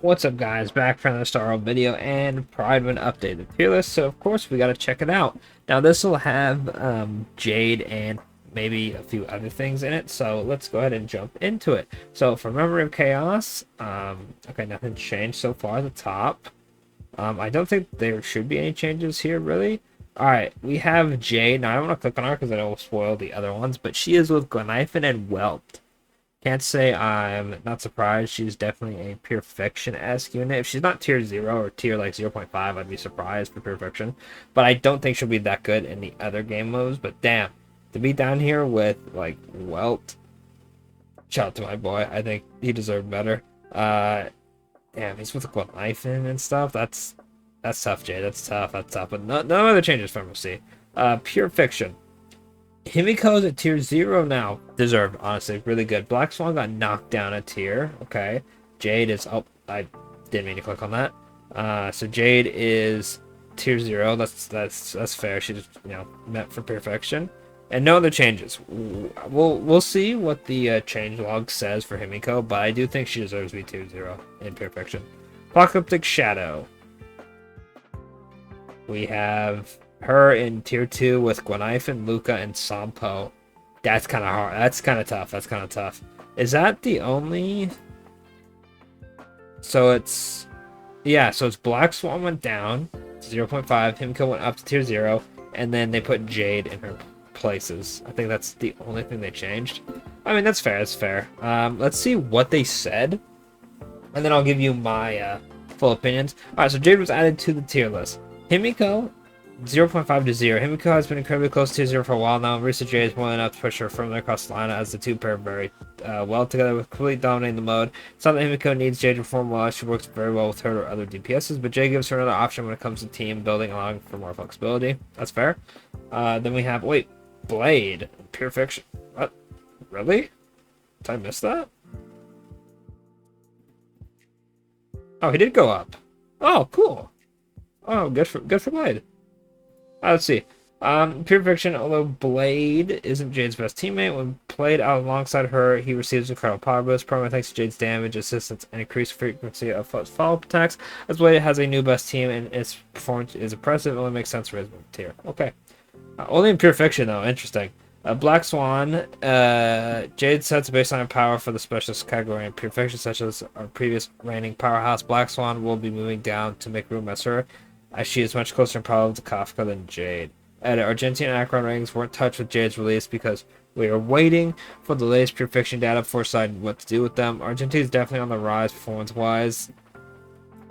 What's up, guys? Back for another Star Wars video and Prydwen updated tier list. So of course we got to check it out. Now this will have Jade and maybe a few other things in it. So let's go ahead and jump into it. So for Memory of Chaos, okay, nothing changed so far at the top. I don't think there should be any changes here really. All right, we have Jade. Now I don't want to click on her because I will spoil the other ones, but she is with Gleniphan and Welt. Can't say I'm not surprised. She's definitely a Perfection-esque unit. If she's not tier 0 or tier like 0.5, I'd be surprised for Perfection. But I don't think she'll be that good in the other game modes. But damn, to be down here with like Welt, shout out to my boy. I think he deserved better. Damn, he's with Gleniphan and stuff. That's tough, Jay. That's tough. That's tough. But no other changes from MC. Pure Fiction. Himiko's at tier 0 now. Deserved, honestly. Really good. Black Swan got knocked down a tier. Okay. Jade is... Oh, I didn't mean to click on that. So Jade is tier 0. That's fair. She just, met for perfection. And no other changes. We'll see what the change log says for Himiko, but I do think she deserves to be tier 0 in perfection. Apocalyptic Shadow. We have her in tier 2 with Gleniphan, Luca, and Sampo. That's kind of hard. That's kind of tough. That's kind of tough. Is that the only... So it's... Yeah, so it's Black Swan went down to 0.5. Himiko went up to tier 0. And then they put Jade in her places. I think that's the only thing they changed. I mean, that's fair. That's fair. Let's see what they said. And then I'll give you my full opinions. Alright, so Jade was added to the tier list. Himiko, 0.5 to 0. Himiko has been incredibly close to 0 for a while now. Marisa Jade is more than enough to push her firmly across the line as the two pair very well together, with completely dominating the mode. It's not that Himiko needs Jade to perform well. She works very well with her or other DPSs, but Jade gives her another option when it comes to team building, allowing for more flexibility. That's fair. Then we have, wait, Blade. Pure Fiction. What? Really? Did I miss that? Oh, he did go up. Oh, cool. Oh, good for Blade. Let's see. Pure Fiction, although Blade isn't Jade's best teammate, when played out alongside her, he receives incredible power boost, primarily thanks to Jade's damage, assistance, and increased frequency of follow-up attacks. As Blade has a new best team, and its performance is impressive, it only makes sense for his tier. Okay. Only in Pure Fiction, though. Interesting. Black Swan, Jade sets a baseline power for the specialist category in Pure Fiction, such as our previous reigning powerhouse. Black Swan will be moving down to make room as her, as she is much closer in power to Kafka than Jade. And Argentine and Akron rings weren't touched with Jade's release because we are waiting for the latest Pure Fiction data before deciding what to do with them. Argentine is definitely on the rise performance-wise.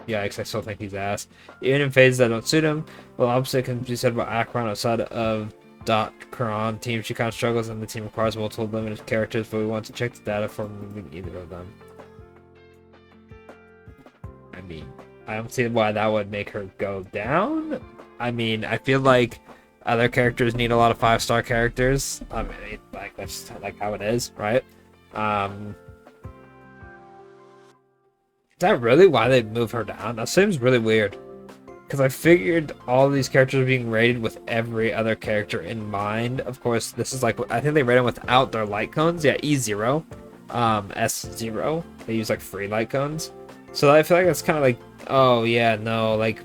Yikes, I still think he's ass. Even in phases that don't suit him, well, opposite can be said about Akron outside of Quran team. She kind of struggles and the team requires multiple limited characters, but we want to check the data for moving either of them. I mean, I don't see why that would make her go down. I mean, I feel like other characters need a lot of 5-star characters. I mean, like, that's like how it is, right? Is that really why they moved her down? That seems really weird. Because I figured all these characters are being rated with every other character in mind. Of course, this is like, I think they rate them without their light cones. Yeah, E0, S0. They use like free light cones. So I feel like that's kind of like, oh yeah, no, like,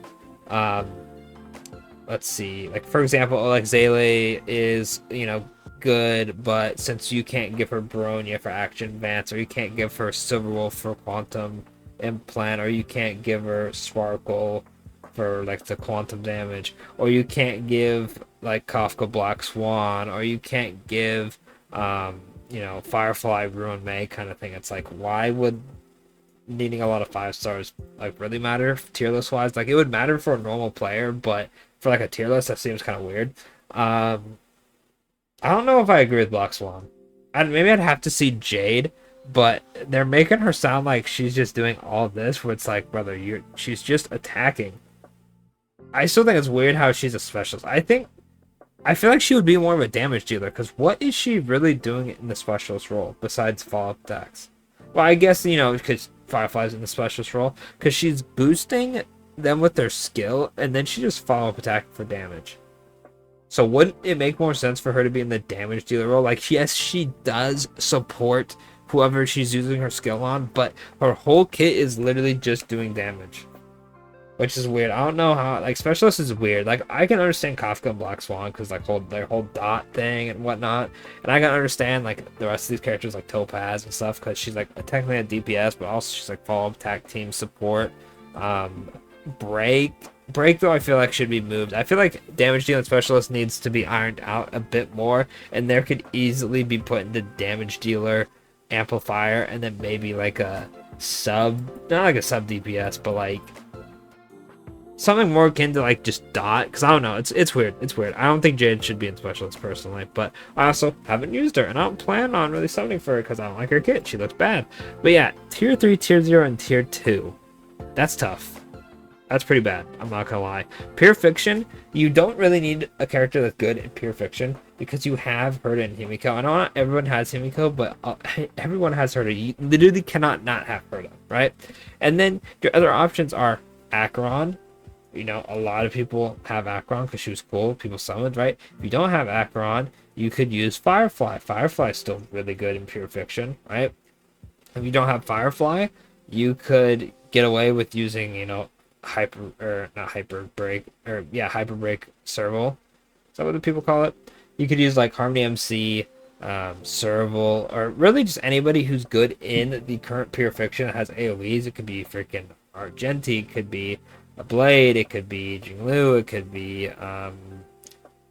let's see. Like, for example, like Zaylee is, good, but since you can't give her Bronya for Action Advance, or you can't give her Silverwolf for Quantum Implant, or you can't give her Sparkle for like the quantum damage, or you can't give like Kafka Black Swan, or you can't give Firefly Ruin May kind of thing. It's like, why would needing a lot of 5 stars like really matter tier list wise? Like, it would matter for a normal player, but for like a tier list that seems kind of weird. I don't know if I agree with Black Swan. Maybe I'd have to see Jade, but they're making her sound like she's just doing all this, where it's like, brother, she's just attacking. I still think it's weird how she's a specialist. I feel like she would be more of a damage dealer, because what is she really doing in the specialist role besides follow-up attacks? Well, I guess, because Firefly's in the specialist role, because she's boosting them with their skill, and then she just follow-up attack for damage. So wouldn't it make more sense for her to be in the damage dealer role? Like, yes, she does support whoever she's using her skill on, but her whole kit is literally just doing damage, which is weird. I don't know how, like, Specialist is weird. Like, I can understand Kafka and Black Swan because, like, their whole dot thing and whatnot, and I can understand, like, the rest of these characters, like Topaz and stuff, because she's, like, technically a DPS, but also she's, like, follow-up tag team support. Break, though, I feel like should be moved. I feel like damage dealing Specialist needs to be ironed out a bit more, and there could easily be put into damage dealer, amplifier, and then maybe, like, a sub, not like a sub DPS, but, like, something more akin to, like, just dot, because I don't know, it's weird. I don't think Jade should be in Specialist personally, but I also haven't used her, and I don't plan on really summoning for her because I don't like her kit. She looks bad. But yeah, tier 3, tier 0, and tier 2. That's tough. That's pretty bad, I'm not gonna lie. Pure Fiction, you don't really need a character that's good in Pure Fiction because you have Herta and Himiko. I know not everyone has Himiko, but everyone has Herta. You literally cannot not have Herta, right? And then your other options are Acheron. You know, a lot of people have Acheron because she was cool. People summoned, right? If you don't have Acheron, you could use Firefly. Firefly's still really good in Pure Fiction, right? If you don't have Firefly, you could get away with using, you know, Hyper Break Serval. Is that what the people call it? You could use like Harmony MC, Serval, or really just anybody who's good in the current Pure Fiction that has AoEs. It could be freaking Argenti, it could be a Blade, it could be Jinglu, it could be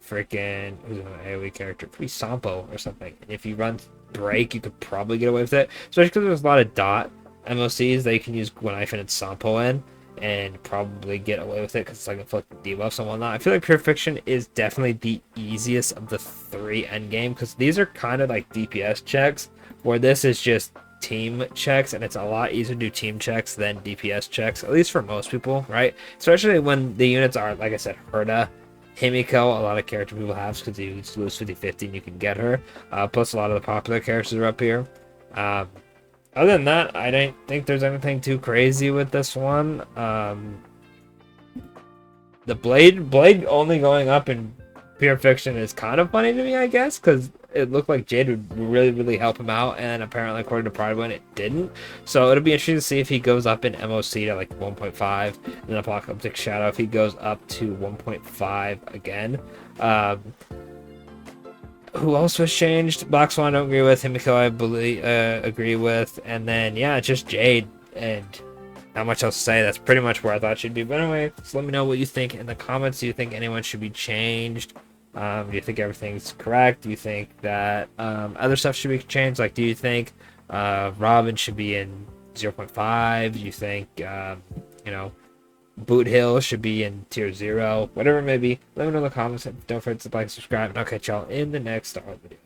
freaking who's an AoE character? It could be Sampo or something. And if you run Break, you could probably get away with it, especially because there's a lot of dot MOCs that you can use Gwenyf and Sampo in and probably get away with it because it's like inflicting debuffs and whatnot. I feel like Pure Fiction is definitely the easiest of the 3 endgame because these are kind of like DPS checks, where this is just team checks, and it's a lot easier to do team checks than DPS checks, at least for most people, right? Especially when the units are, like I said, Herta, Himiko, a lot of character people have because you lose 50-50 and you can get her. Plus a lot of the popular characters are up here. Other than that, I don't think there's anything too crazy with this one. The Blade only going up in Pure Fiction is kind of funny to me, I guess, because it looked like Jade would really help him out, and apparently, according to Prydwen, it didn't. So it'll be interesting to see if he goes up in MOC to like 1.5, and then Apocalyptic Shadow if he goes up to 1.5 again. Who else was changed? Black Swan I don't agree with. Himiko I believe agree with, and then yeah, just Jade, and not much else to say. That's pretty much where I thought she'd be. But anyway, so let me know what you think in the comments. Do you think anyone should be changed? Do you think everything's correct? Do you think that other stuff should be changed? Like, do you think Robin should be in 0.5? Do you think you know, Boot Hill should be in tier 0? Whatever it may be, let me know in the comments. Don't forget to like, subscribe, and I'll catch y'all in the next Star video.